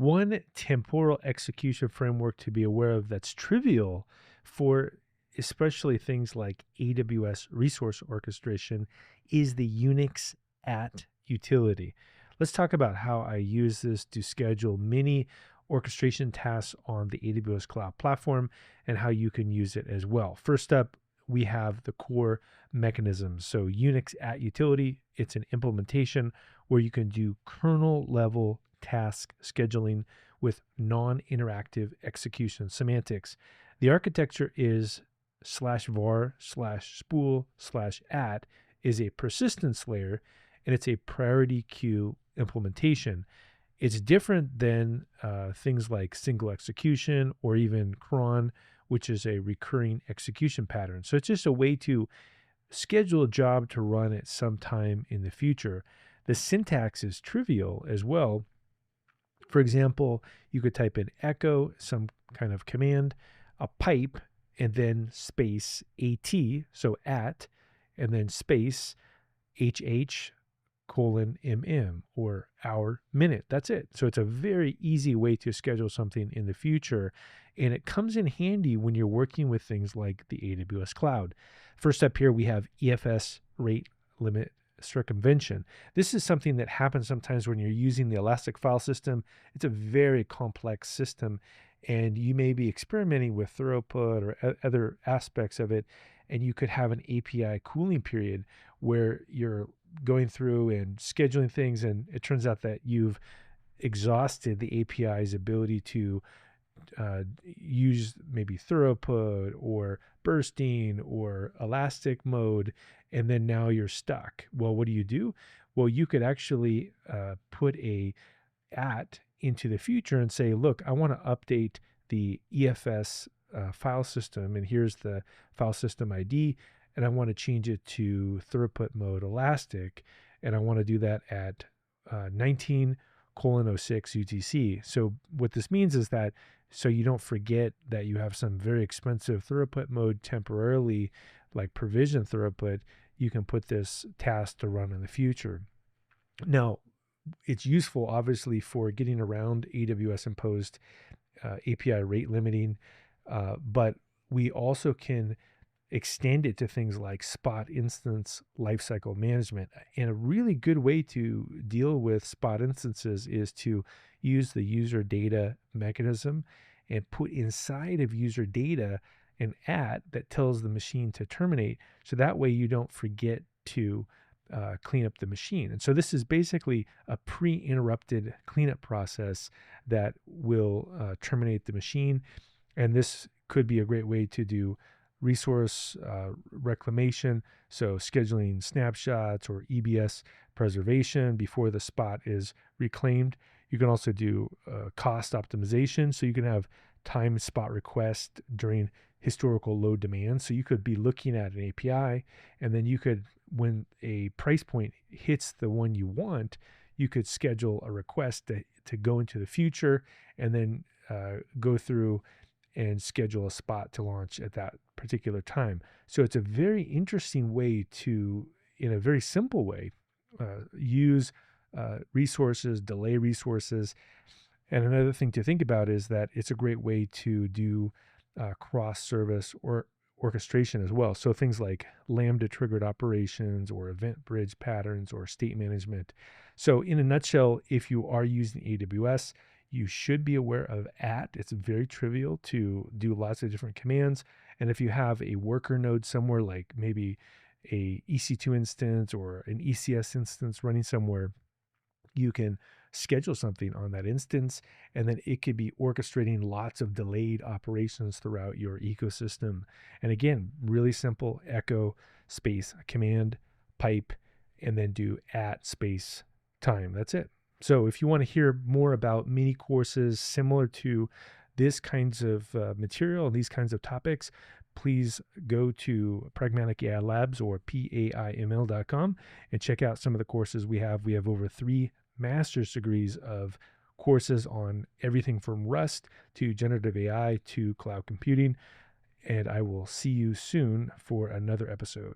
One temporal execution framework to be aware of that's trivial for especially things like AWS resource orchestration is the Unix at utility. Let's talk about how I use this to schedule many orchestration tasks on the AWS Cloud Platform and how you can use it as well. First up, we have the core mechanisms. So Unix at utility, it's an implementation where you can do kernel-level task scheduling with non-interactive execution semantics. The architecture is /var/spool/at is a persistence layer, and it's a priority queue implementation. It's different than things like single execution or even cron, which is a recurring execution pattern. So it's just a way to schedule a job to run at some time in the future. The syntax is trivial as well. For example, you could type in echo, some kind of command, a pipe, and then space at, so at, and then space HH:/MM or hour minute. That's it. So it's a very easy way to schedule something in the future. And it comes in handy when you're working with things like the AWS cloud. First up here, we have EFS Rate-Limit Circumvention. This is something that happens sometimes when you're using the Elastic file system. It's a very complex system, and you may be experimenting with throughput or other aspects of it, and you could have an API cooling period where you're going through and scheduling things, and it turns out that you've exhausted the API's ability to use maybe throughput or bursting or elastic mode, and then now you're stuck. Well, what do? Well, you could actually put a at into the future and say, look, I want to update the EFS file system, and here's the file system ID, and I want to change it to throughput-mode elastic, and I want to do that at 19:06 UTC. So what this means is that so you don't forget that you have some very expensive throughput mode temporarily, like provision throughput, you can put this task to run in the future. Now, it's useful, obviously, for getting around AWS-imposed API rate limiting, but we also can extend it to things like Spot Instance Lifecycle Management. And a really good way to deal with Spot instances is to use the user data mechanism and put inside of user data an at that tells the machine to terminate. So that way you don't forget to clean up the machine. And so this is basically a pre-interrupted cleanup process that will terminate the machine. And this could be a great way to do resource reclamation, so scheduling snapshots or EBS preservation before the spot is reclaimed. You can also do cost optimization, so you can have timed spot request during historical load demands. So you could be looking at an API, and then you could, when a price point hits the one you want, you could schedule a request to go into the future, and then go through and schedule a spot to launch at that particular time. So it's a very interesting way to, in a very simple way, use resources, delay resources. And another thing to think about is that it's a great way to do cross-service or orchestration as well. So things like Lambda triggered operations or event bridge patterns or state management. So in a nutshell, if you are using AWS, you should be aware of at. It's very trivial to do lots of different commands. And if you have a worker node somewhere, like maybe a EC2 instance or an ECS instance running somewhere, you can schedule something on that instance, and then it could be orchestrating lots of delayed operations throughout your ecosystem. And again, really simple: echo space command pipe, and then do at space time. That's it. So if you want to hear more about mini courses similar to this kinds of material and these kinds of topics, please go to Pragmatic AI Labs or PAIML.com and check out some of the courses we have. We have over 3 master's degrees of courses on everything from Rust to generative AI to cloud computing. And I will see you soon for another episode.